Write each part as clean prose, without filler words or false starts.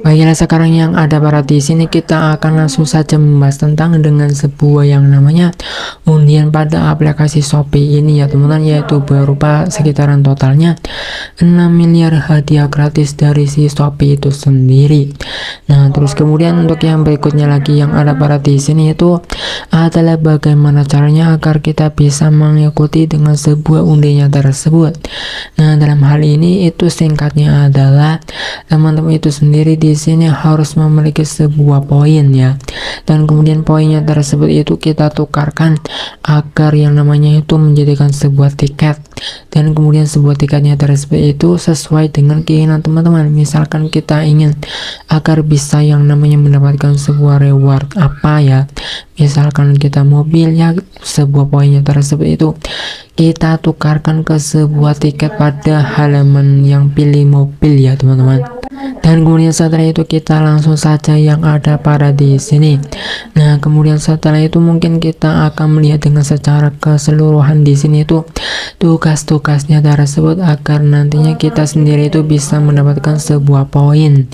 Baiklah, sekarang yang ada pada di sini kita akan langsung saja membahas tentang dengan sebuah yang namanya undian pada aplikasi Shopee ini ya teman-teman, yaitu berupa sekitaran totalnya 6 miliar hadiah gratis dari si Shopee itu sendiri. Nah, terus kemudian untuk yang berikutnya lagi yang ada pada di sini itu adalah bagaimana caranya agar kita bisa mengikuti dengan sebuah undiannya tersebut. Nah, dalam hal ini itu singkatnya adalah teman-teman itu sendiri di sini harus memiliki sebuah poin ya, dan kemudian poinnya tersebut itu kita tukarkan agar yang namanya itu menjadikan sebuah tiket, dan kemudian sebuah tiketnya tersebut itu sesuai dengan keinginan teman-teman. Misalkan kita ingin agar bisa yang namanya mendapatkan sebuah reward apa ya, misalkan kita mobil ya, sebuah poinnya tersebut itu kita tukarkan ke sebuah tiket pada halaman yang pilih mobil ya teman-teman. Dan kemudian setelah itu kita langsung saja yang ada pada di sini. Nah, kemudian setelah itu mungkin kita akan melihat dengan secara keseluruhan di sini itu tugas-tugasnya tersebut agar nantinya kita sendiri itu bisa mendapatkan sebuah poin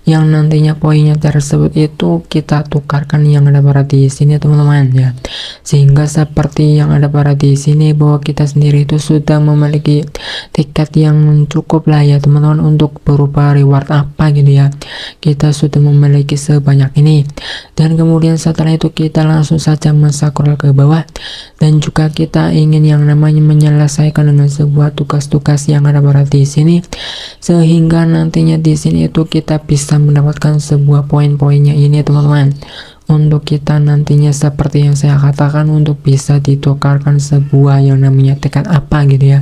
yang nantinya poinnya tersebut itu kita tukarkan yang ada pada di sini teman-teman ya. Sehingga seperti yang ada pada di sini bahwa kita sendiri itu sudah memiliki tiket yang cukup lah ya teman-teman untuk berupa reward apa gitu ya, kita sudah memiliki sebanyak ini. Dan kemudian setelah itu kita langsung saja scroll ke bawah, dan juga kita ingin yang namanya menyelesaikan dengan sebuah tugas-tugas yang ada pada di sini, sehingga nantinya di sini itu kita bisa mendapatkan sebuah poin-poinnya ini teman-teman, untuk kita nantinya seperti yang saya katakan untuk bisa ditukarkan sebuah yang namanya tiket apa gitu ya.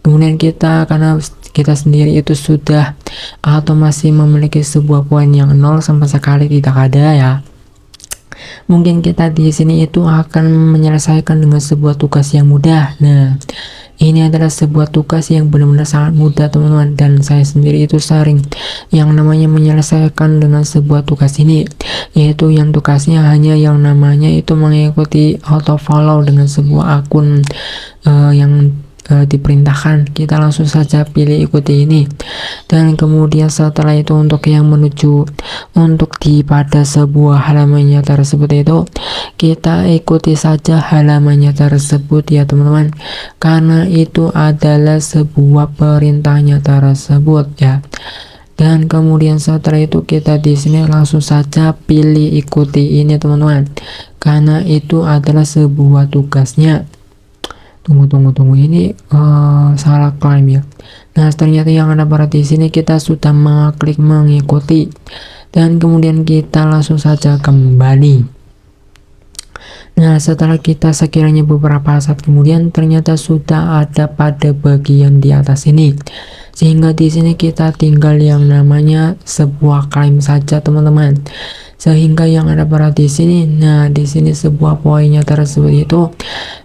Kemudian kita, karena kita sendiri itu sudah atau masih memiliki sebuah poin yang nol sama sekali tidak ada ya, mungkin kita di sini itu akan menyelesaikan dengan sebuah tugas yang mudah. Nah, ini adalah sebuah tugas yang benar-benar sangat mudah teman-teman, dan saya sendiri itu sering yang namanya menyelesaikan dengan sebuah tugas ini, yaitu yang tugasnya hanya yang namanya itu mengikuti auto follow dengan sebuah akun yang diperintahkan. Kita langsung saja pilih ikuti ini, dan kemudian setelah itu untuk yang menuju untuk di pada sebuah halamannya tersebut itu kita ikuti saja halamannya tersebut ya teman-teman, karena itu adalah sebuah perintahnya tersebut ya. Dan kemudian setelah itu kita di sini langsung saja pilih ikuti ini teman-teman, karena itu adalah sebuah tugasnya. Tunggu ini salah klaim ya. Nah, ternyata yang ada pada di sini kita sudah mengklik mengikuti, dan kemudian kita langsung saja kembali. Nah, setelah kita sekiranya beberapa saat kemudian ternyata sudah ada pada bagian di atas ini, sehingga di sini kita tinggal yang namanya sebuah klaim saja teman-teman. Sehingga yang ada pada di sini, nah di sini sebuah poinnya tersebut itu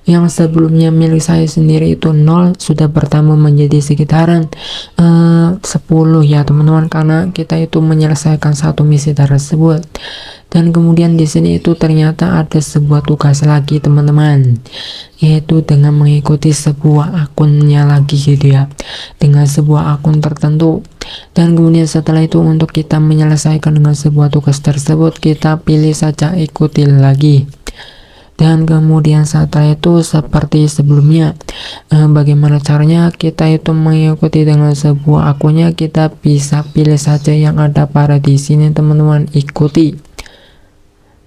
yang sebelumnya milik saya sendiri itu 0 sudah bertambah menjadi sekitaran 10 ya teman-teman, karena kita itu menyelesaikan satu misi tersebut. Dan kemudian di sini itu ternyata ada sebuah tugas lagi teman-teman, yaitu dengan mengikuti sebuah akunnya lagi gitu ya, dengan sebuah akun tertentu. Dan kemudian setelah itu untuk kita menyelesaikan dengan sebuah tugas tersebut kita pilih saja ikuti lagi. Dan kemudian setelah itu seperti sebelumnya, bagaimana caranya kita itu mengikuti dengan sebuah akunnya, kita bisa pilih saja yang ada pada di sini teman-teman, ikuti.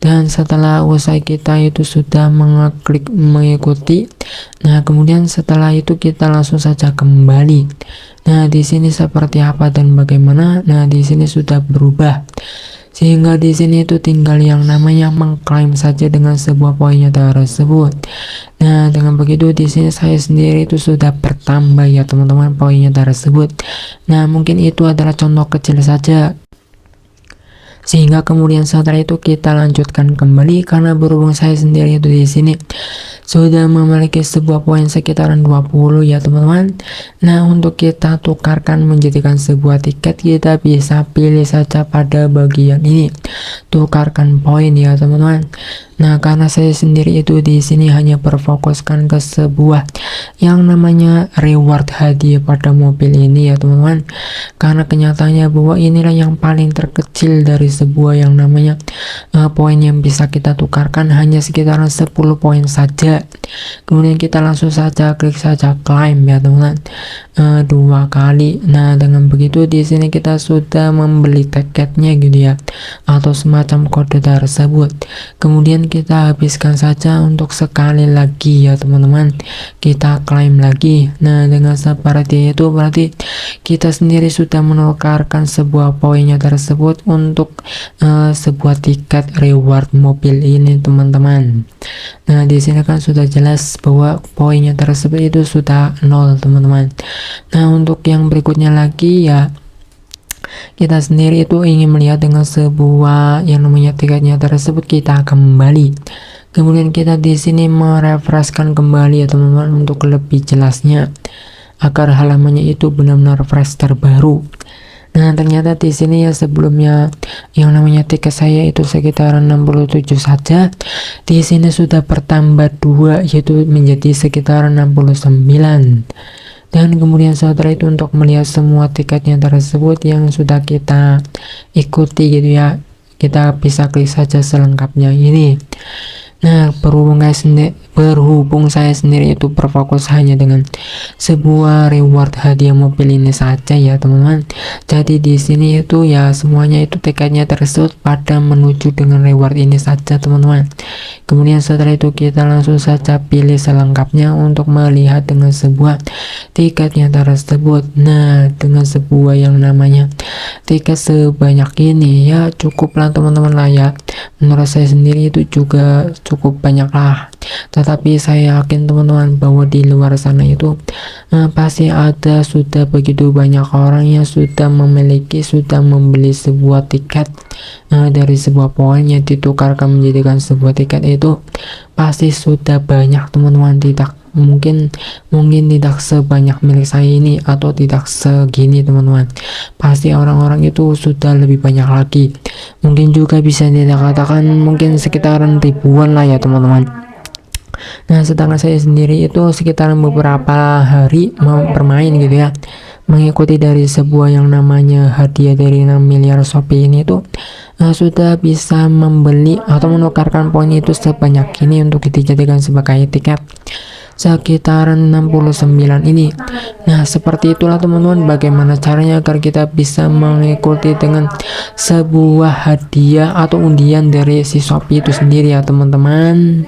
Dan setelah usai kita itu sudah mengklik mengikuti, nah kemudian setelah itu kita langsung saja kembali. Nah, di sini seperti apa dan bagaimana? Nah, di sini sudah berubah, sehingga di sini itu tinggal yang namanya mengklaim saja dengan sebuah poinnya tersebut. Nah, dengan begitu di sini saya sendiri itu sudah bertambah ya teman-teman poinnya tersebut. Nah, mungkin itu adalah contoh kecil saja. Sehingga kemudian setelah itu kita lanjutkan kembali, karena berhubung saya sendiri itu di sini sudah memiliki sebuah poin sekitaran 20 ya teman-teman. Nah, untuk kita tukarkan menjadikan sebuah tiket, kita bisa pilih saja pada bagian ini, tukarkan poin ya teman-teman. Nah, karena saya sendiri itu di sini hanya berfokuskan ke sebuah yang namanya reward hadiah pada mobil ini ya teman-teman. Karena kenyataannya bahwa inilah yang paling terkecil dari sebuah yang namanya poin yang bisa kita tukarkan, hanya sekitaran 10 poin saja. Kemudian kita langsung saja klik saja claim ya teman-teman, 2 kali. Nah, dengan begitu di sini kita sudah membeli tiketnya gitu ya, atau semacam kode tersebut. Kemudian kita habiskan saja untuk sekali lagi ya teman-teman, kita klaim lagi. Nah, dengan seperti itu berarti kita sendiri sudah menukarkan sebuah poinnya tersebut untuk sebuah tiket reward mobil ini teman-teman. Nah, di sini kan sudah jelas bahwa poinnya tersebut itu sudah 0 teman-teman. Nah, untuk yang berikutnya lagi ya, kita sendiri itu ingin melihat dengan sebuah yang namanya tiketnya tersebut, kita kembali. Kemudian kita di sini merefreshkan kembali ya teman-teman untuk lebih jelasnya, agar halamannya itu benar-benar fresh terbaru. Nah, ternyata di sini ya sebelumnya yang namanya tiket saya itu sekitar 67 saja. Di sini sudah bertambah 2, yaitu menjadi sekitar 69. Dan kemudian setelah itu untuk melihat semua tiketnya tersebut yang sudah kita ikuti gitu ya, kita bisa klik saja selengkapnya ini. Nah, berhubung saya sendiri itu berfokus hanya dengan sebuah reward hadiah mobil ini saja ya teman-teman. Jadi di sini itu ya semuanya itu tiketnya tersebut pada menuju dengan reward ini saja teman-teman. Kemudian setelah itu kita langsung saja pilih selengkapnya untuk melihat dengan sebuah tiketnya tersebut. Nah, dengan sebuah yang namanya tiket sebanyak ini ya cukuplah teman-teman lah ya. Menurut saya sendiri itu juga cukup banyak lah. Tetapi saya yakin teman-teman bahwa di luar sana itu pasti ada sudah begitu banyak orang yang sudah membeli sebuah tiket dari sebuah poin yang ditukarkan menjadikan sebuah tiket, itu pasti sudah banyak teman-teman. Mungkin tidak sebanyak milik saya ini atau tidak segini teman-teman, pasti orang-orang itu sudah lebih banyak lagi, mungkin juga bisa dikatakan mungkin sekitaran ribuan lah ya teman-teman. Nah, sedangkan saya sendiri itu sekitaran beberapa hari mau bermain gitu ya, mengikuti dari sebuah yang namanya hadiah dari 6 miliar Shopee ini itu sudah bisa membeli atau menukarkan poin itu sebanyak ini untuk dijadikan sebagai tiket sekitaran 69 ini. Nah, seperti itulah teman-teman bagaimana caranya agar kita bisa mengikuti dengan sebuah hadiah atau undian dari si Shopee itu sendiri ya teman-teman.